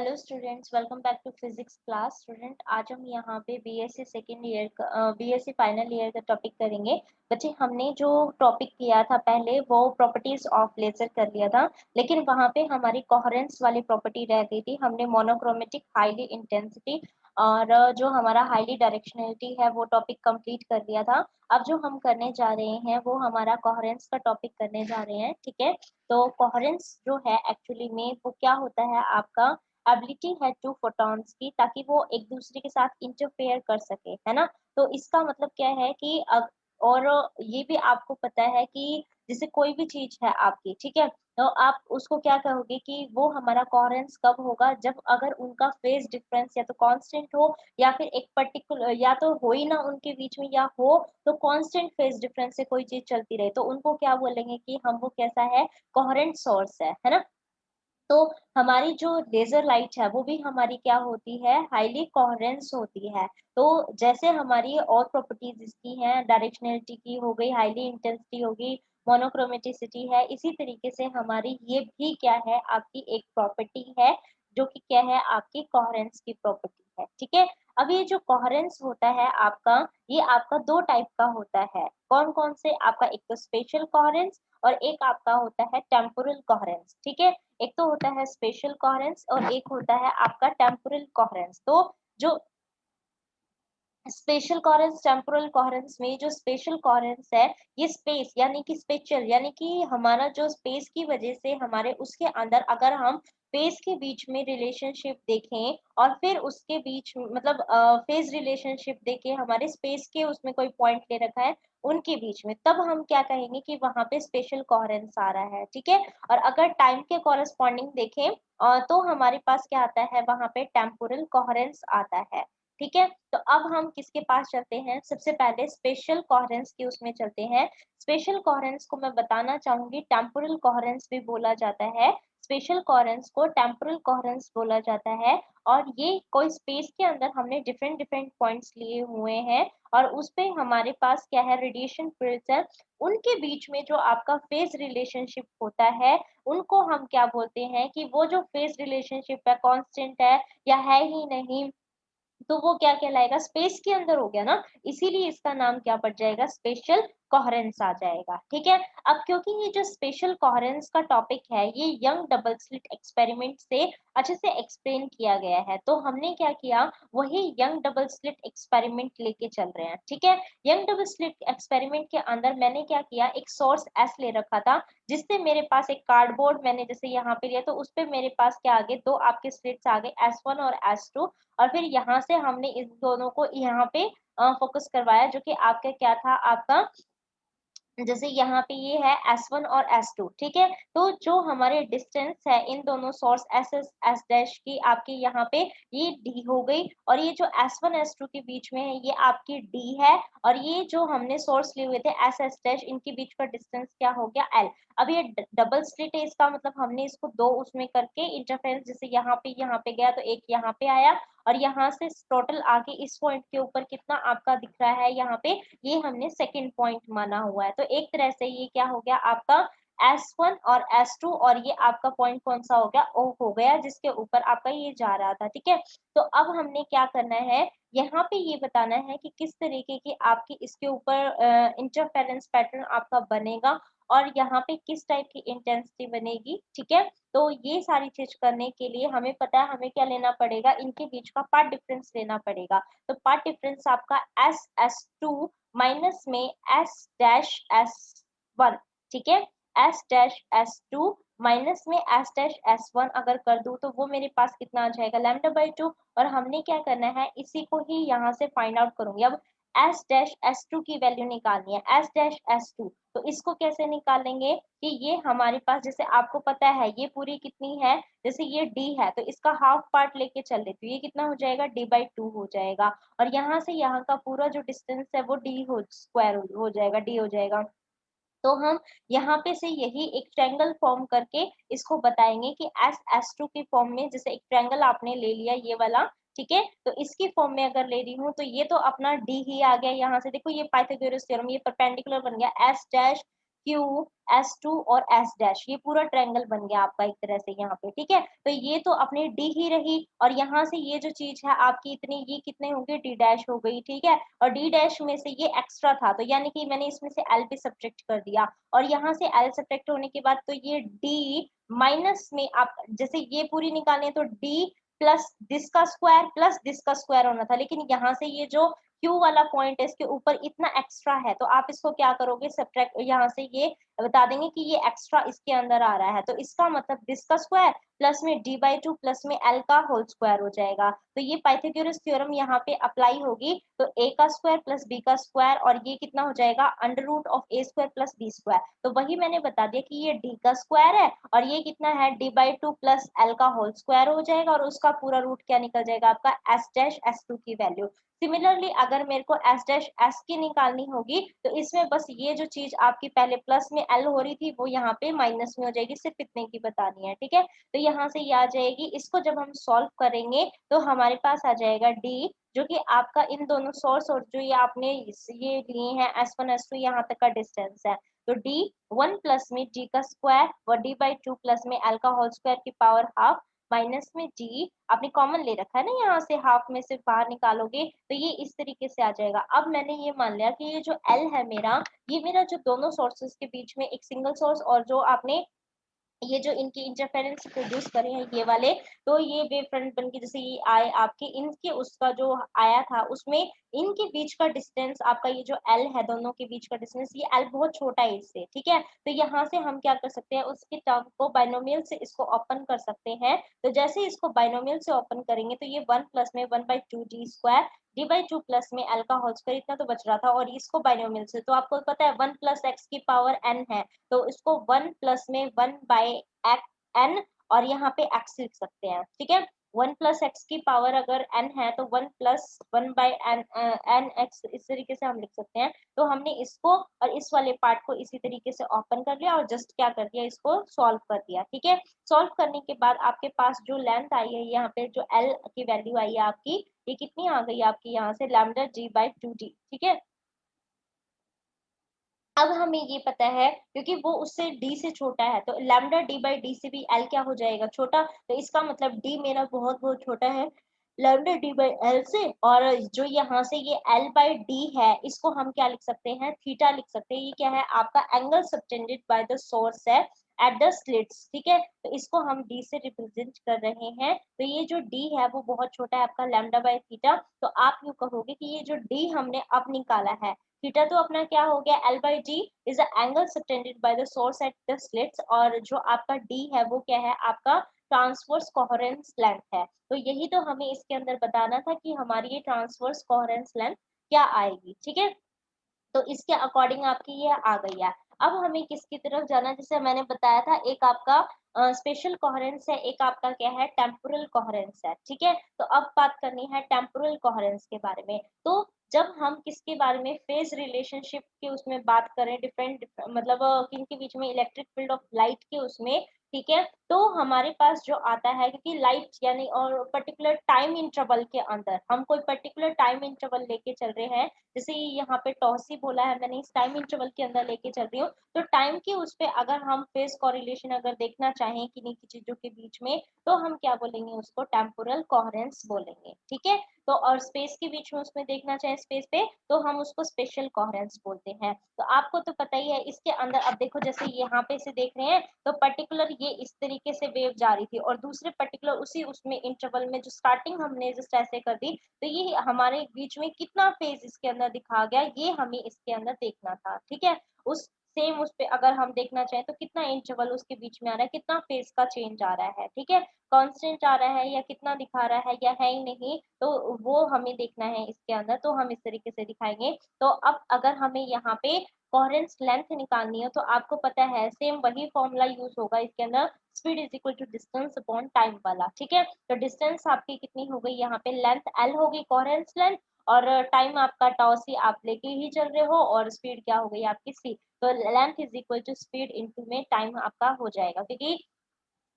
Hello students, welcome back to physics class. Student, आज हम यहाँ पे बीएससी सेकेंड ईयर का बीएससी फाइनल ईयर का टॉपिक करेंगे। बच्चे, हमने जो टॉपिक किया था पहले वो प्रॉपर्टीज ऑफ लेजर कर लिया था, लेकिन वहाँ पे हमारी कोहेरेंस वाली प्रॉपर्टी रह गई थी। हमने मोनोक्रोमेटिक, हाईली इंटेंसिटी और जो हमारा हाईली डायरेक्शनलिटी है वो टॉपिक कंप्लीट कर लिया था। अब जो हम करने जा रहे हैं वो हमारा कोहेरेंस का टॉपिक करने जा रहे हैं, ठीक है। तो कोहेरेंस जो है एक्चुअली में वो क्या होता है, आपका एबिलिटी है टू फोटॉन्स की, ताकि वो एक दूसरे के साथ इंटरफेयर कर सके, है ना। तो इसका मतलब क्या है कि और ये भी आपको पता है कि जैसे कोई भी चीज है आपकी, ठीक है, तो आप उसको क्या कहोगे कि वो हमारा कोहेरेंस कब होगा, जब अगर उनका फेज डिफरेंस या तो कांस्टेंट हो या फिर एक पर्टिकुलर, या तो हो ही ना उनके बीच में, या हो तो कांस्टेंट फेज डिफरेंस से कोई चीज चलती रहे, तो उनको क्या बोलेंगे कि हम वो कैसा है, कोहेरेंट सोर्स है ना। तो हमारी जो लेजर लाइट है वो भी हमारी क्या होती है, हाईली कोहेरेंस होती है। तो जैसे हमारी और प्रॉपर्टीज इसकी हैं, डायरेक्शनलिटी की हो गई, हाईली इंटेंसिटी होगी, मोनोक्रोमेटिसिटी है, इसी तरीके से हमारी ये भी क्या है, आपकी एक प्रॉपर्टी है, जो कि क्या है, आपकी कोहेरेंस की प्रॉपर्टी है, ठीक है। अब ये जो कोहेरेंस होता है आपका, ये आपका दो टाइप का होता है। कौन कौन से, आपका एक तो स्पेशल कोहेरेंस और एक आपका होता है टेम्पोरल कोहेरेंस, ठीक है। एक तो होता है स्पेशल कोहेरेंस और एक होता है आपका टेम्पोरल कोहेरेंस। तो जो स्पेशल कोहेरेंस, टेम्पोरल कोहेरेंस में जो स्पेशल कोहेरेंस है, ये स्पेस यानी कि स्पेशल यानी कि हमारा जो स्पेस की वजह से हमारे उसके अंदर अगर हम फेज के बीच में रिलेशनशिप देखें और फिर उसके बीच मतलब फेज रिलेशनशिप देखें, हमारे स्पेस के उसमें कोई पॉइंट ले रखा है उनके बीच में, तब हम क्या कहेंगे कि वहां पे स्पेशल कोहेरेंस आ रहा है, ठीक है। और अगर टाइम के कॉरेस्पॉन्डिंग देखें तो हमारे पास क्या आता है, वहां पे टेम्पोरल कोहेरेंस आता है, ठीक है। तो अब हम किसके पास चलते हैं, सबसे पहले स्पेशल कोहेरेंस के उसमें चलते हैं। स्पेशल कोहेरेंस को मैं बताना चाहूंगी टेम्पोरल कोहेरेंस भी बोला जाता है, स्पेशल कोहेरेंस को टेम्पोरल कोहेरेंस बोला जाता है। और ये कोई स्पेस के अंदर हमने डिफरेंट डिफरेंट पॉइंट्स लिए हुए हैं और उस पे हमारे पास क्या है, रेडिएशन फील्ड्स है, उनके बीच में जो आपका फेज रिलेशनशिप होता है, उनको हम क्या बोलते हैं कि वो जो फेज रिलेशनशिप है कांस्टेंट है या है ही नहीं, तो वो क्या कहलाएगा, स्पेस के अंदर हो गया ना, इसीलिए इसका नाम क्या पड़ जाएगा, स्पेशल कोहेरेंस आ जाएगा, ठीक है। अब क्योंकि ये जो स्पेशल कोहेरेंस का टॉपिक है ये यंग डबल स्लिट एक्सपेरिमेंट से अच्छे से एक्सप्लेन किया गया है, तो हमने क्या किया, वही यंग डबल स्लिट एक्सपेरिमेंट लेके चल रहे हैं, ठीक है। यंग डबल स्लिट एक्सपेरिमेंट के अंदर मैंने क्या किया, एक सोर्स एस ले रखा था, जिससे मेरे पास एक कार्डबोर्ड मैंने जैसे यहाँ पे लिया, तो उस पे मेरे पास क्या आ गए, दो आपके स्लिट्स आ गए, S1 और S2। और फिर यहाँ से हमने इस दोनों को यहाँ पे फोकस करवाया, जो कि आपका क्या था, आपका जैसे यहाँ पे ये है S1 और S2, ठीक है। तो जो हमारे डिस्टेंस है इन दोनों सोर्स एस डैश की, आपकी यहाँ पे ये D हो गई, और ये जो S1 S2 के बीच में है ये आपकी D है, और ये जो हमने सोर्स लिए हुए थे एस डैश, इनके बीच का डिस्टेंस क्या हो गया, L। अब ये डबल स्लिट है, इसका मतलब हमने इसको दो उसमें करके इंटरफेरेंस, जैसे यहाँ पे गया तो एक यहाँ पे आया, और यहाँ से टोटल आके इस पॉइंट के ऊपर कितना आपका दिख रहा है यहाँ पे, ये हमने सेकंड पॉइंट माना हुआ है। तो एक तरह से ये क्या हो गया आपका S1 और S2, और ये आपका पॉइंट कौन सा हो गया, O हो गया, जिसके ऊपर आपका ये जा रहा था, ठीक है। तो अब हमने क्या करना है, यहाँ पे ये बताना है कि किस तरीके की आपकी इसके ऊपर इंटरफेरेंस पैटर्न आपका बनेगा और यहाँ पे किस टाइप की इंटेंसिटी बनेगी, ठीक है। तो ये सारी चीज करने के लिए हमें पता है हमें क्या लेना पड़ेगा, इनके बीच का पार्ट डिफरेंस लेना पड़ेगा। तो पार्ट डिफरेंस आपका S2 माइनस में S-S1, ठीक है। S-S2 माइनस में S-S1 अगर कर दूं तो वो मेरे पास कितना आ जाएगा, λ/2। और हमने क्या करना है, इसी को ही यहाँ से फाइंड आउट करूंगी। अब S-S2 की वैल्यू निकालनी है, S-S2, तो इसको कैसे निकालेंगे कि ये हमारे पास, जैसे आपको पता है ये पूरी कितनी है, जैसे ये D है तो इसका हाफ पार्ट लेके चल लेती हूँ, ये कितना हो जाएगा, D/2 हो जाएगा। और यहाँ से यहाँ का पूरा जो डिस्टेंस है वो D हो स्क्वायर हो जाएगा, D हो जाएगा। तो हम यहाँ पे से यही एक ट्रायंगल फॉर्म करके इसको बताएंगे कि S-S2 की फॉर्म में, जैसे एक ट्रायंगल आपने ले लिया ये वाला, ठीक है, तो इसकी फॉर्म में अगर ले रही हूँ तो ये तो अपना D ही आ गया, यहाँ से देखो ये पाइथागोरस थ्योरम, ये परपेंडिकुलर बन गया S डैश Q, S2 और S डैश, ये पूरा ट्रायंगल बन गया आपका एक तरह से यहाँ पे, ठीक है। तो ये तो अपनी D ही रही, और यहाँ से ये जो चीज है आपकी इतनी, ये कितने होंगे, D डैश हो गई, ठीक है। और D डैश में से ये एक्स्ट्रा था, तो यानी कि मैंने इसमें से L भी सब्ट्रैक्ट कर दिया, और यहाँ से L सब्ट्रैक्ट होने के बाद तो ये D माइनस में, आप जैसे ये पूरी निकालनी है तो D प्लस दिस का स्क्वायर प्लस दिस का स्क्वायर होना था, लेकिन यहाँ से ये जो Q वाला पॉइंट है इसके ऊपर इतना एक्स्ट्रा है, तो आप इसको क्या करोगे, सब्ट्रैक्ट, यहाँ से ये बता देंगे कि ये एक्स्ट्रा इसके अंदर आ रहा है, तो इसका मतलब दिस का स्क्वायर प्लस में d/2 प्लस में l का होल स्क्वायर हो जाएगा। तो ये पाइथागोरस थ्योरम यहाँ पे अप्लाई होगी, तो a का स्क्वायर प्लस b का स्क्वायर, और ये कितना हो जाएगा, under root of a square plus b square. तो वही मैंने बता दिया कि ये d का स्क्वायर है, और ये कितना है, d/2 प्लस l का होल स्क्वायर हो जाएगा, और उसका पूरा रूट क्या निकल जाएगा, आपका s डैश s2 की वैल्यू। सिमिलरली अगर मेरे को s डैश s की निकालनी होगी, तो इसमें बस ये जो चीज आपकी पहले प्लस में l हो रही थी वो यहाँ पे माइनस में हो जाएगी, सिर्फ इतने की बतानी है, ठीक है। तो यहाँ से ये आ जाएगी, इसको जब हम सॉल्व करेंगे तो हमारे पास आ जाएगा d, जो कि आपका इन दोनों सोर्स और जो ये आपने ये लिए हैं S1 S2 यहाँ तक का डिस्टेंस है, तो d 1 प्लस में g का स्क्वायर और d/2 प्लस में l का होल स्क्वायर की पावर हाफ माइनस में g, आपने कॉमन ले रखा है ना, यहाँ से हाफ में से बाहर निकालोगे तो ये इस तरीके से आ जाएगा। अब मैंने ये मान लिया कि ये जो L है मेरा, ये मेरा जो दोनों सोर्सेस के बीच में एक सिंगल सोर्स और जो आपने ये जो इनकी इंटरफेरेंस प्रोड्यूस करे हैं ये वाले, तो ये वेव फ्रंट बन के जैसे ये आए आपके, इनके उसका जो आया था उसमें इनके बीच का डिस्टेंस आपका ये जो L है, दोनों के बीच का डिस्टेंस, ये L बहुत छोटा है इससे, ठीक है। तो यहाँ से हम क्या कर सकते हैं, उसके टर्म को बाइनोमियल से इसको ओपन कर सकते हैं। तो जैसे ही इसको बाइनोमियल से ओपन करेंगे तो ये 1 प्लस में 1/2 d स्क्वायर d/2 प्लस में l का होल स्क्वायर, इतना तो बच रहा था, और इसको बाइनोमियल से तो आपको पता है 1 प्लस x की पावर n है, तो इसको 1 प्लस में 1 बाय n, और यहाँ पे x लिख सकते हैं, ठीक है। 1 प्लस एक्स की पावर अगर n है तो 1 प्लस 1 बाई एन एक्स, इस तरीके से हम लिख सकते हैं। तो हमने इसको और इस वाले पार्ट को इसी तरीके से ओपन कर लिया और जस्ट क्या कर दिया, इसको सॉल्व कर दिया, ठीक है। सॉल्व करने के बाद आपके पास जो लेंथ आई है यहाँ पे, जो l की वैल्यू आई है आपकी, ये कितनी आ गई आपकी यहाँ से, लैम्डा g/2d, ठीक है। अब हमें ये पता है क्योंकि वो उससे d से छोटा है, तो लैम्डा d/d से भी l क्या हो जाएगा, छोटा, तो इसका मतलब d मेरा बहुत बहुत छोटा है लैम्डा d/l से। और जो यहाँ से ये l/d है, इसको हम क्या लिख सकते हैं, थीटा लिख सकते हैं। ये क्या है, आपका angle subtended by the source है एट द स्लिट्स, ठीक है। तो इसको हम d से रिप्रेजेंट कर रहे हैं, तो ये जो d है वो बहुत छोटा है आपका लैम्डा बाय थीटा। तो आप यूँ कहोगे कि ये जो d हमने अब निकाला है, थीटा तो अपना क्या हो गया, L by D is the angle subtended by the source at the slits, और जो आपका D है वो क्या है, आपका ट्रांसवर्स कोहेरेंस लेंथ है। तो यही तो हमें इसके अंदर बताना था कि हमारी ये ट्रांसवर्स कोहेरेंस लेंथ क्या आएगी, ठीक है। तो इसके अकॉर्डिंग आपकी ये आ गई है। अब हमें किसकी तरफ जाना है, जैसे मैंने बताया था, एक आपका स्पेशल कोहेरेंस है, एक आपका क्या है, टेम्पोरल कोहेरेंस है, ठीक है। तो अब बात करनी है टेम्पोरल कोहेरेंस के बारे में। तो जब हम किसके बारे में, फेज रिलेशनशिप के उसमें बात करें, डिफरेंट मतलब किनके बीच में, इलेक्ट्रिक फील्ड ऑफ लाइट के उसमें, ठीक है। तो हमारे पास जो आता है, क्योंकि लाइट यानी और पर्टिकुलर टाइम इंटरवल के अंदर हम कोई पर्टिकुलर टाइम इंटरवल लेके चल रहे हैं, जैसे यहाँ पे टॉसी बोला है मैंने, इस टाइम इंटरवल के अंदर लेके चल रही हूँ, तो टाइम के उस पे अगर हम फेज कॉरिलेशन अगर देखना चाहें किन्हीं की चीजों के बीच में, तो हम क्या बोलेंगे, उसको टेम्पोरल कोहेरेंस बोलेंगे, ठीक है। तो और स्पेस के बीच में उसमें देखना चाहे स्पेस पे, तो हम उसको स्पेशल कोहेरेंस बोलते हैं। तो आपको तो पता ही है इसके अंदर, अब देखो जैसे यहाँ पे से देख रहे हैं, तो पर्टिकुलर ये इस तरीके से वेव जा रही थी, और दूसरे पर्टिकुलर उसी उसमें इंटरवल में जो स्टार्टिंग हमने जस्ट ऐसे कर दी, तो ये हमारे बीच में कितना फेज इसके अंदर दिखा गया, ये हमें इसके अंदर देखना था, ठीक है। उस सेम उस पे अगर हम देखना चाहें तो कितना इंटरवल उसके बीच में आ रहा है, कितना फेज का चेंज आ रहा है, ठीक है, कांस्टेंट आ रहा है या कितना दिखा रहा है या है ही नहीं, तो वो हमें देखना है इसके अंदर, तो हम इस तरीके से दिखाएंगे। तो अब अगर हमें यहाँ पे कोहेरेंस लेंथ निकालनी हो, तो आपको पता है सेम वही फॉर्मूला यूज होगा इसके अंदर, speed is equal to distance upon time वाला, ठीक है। तो डिस्टेंस आपकी कितनी हो गई, यहाँ पे लेंथ l हो गई कोहेरेंस लेंथ, और टाइम आपका टाउ सी आप लेके ही चल रहे हो, और स्पीड क्या हो गई आपकी c। तो length is equal to speed into में टाइम आपका हो जाएगा, क्योंकि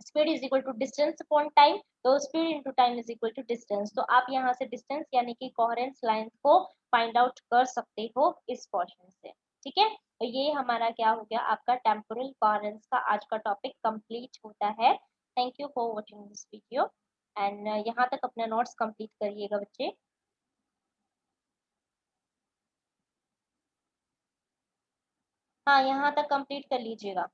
speed is equal to distance upon time, तो speed into time is equal to distance. तो आप यहाँ से डिस्टेंस यानी कि कोहेरेंस लाइन को फाइंड आउट कर सकते हो इस पोर्शन से। ठीक है, तो ये हमारा क्या हो गया, आपका टेम्पोरल कोहेरेंस का आज का टॉपिक कंप्लीट होता है। Thank you for watching this video and यहाँ तक अपने नोट्स कंप्लीट करिएगा बच्चे। हाँ, यहाँ तक कंप्लीट कर लीजिएगा।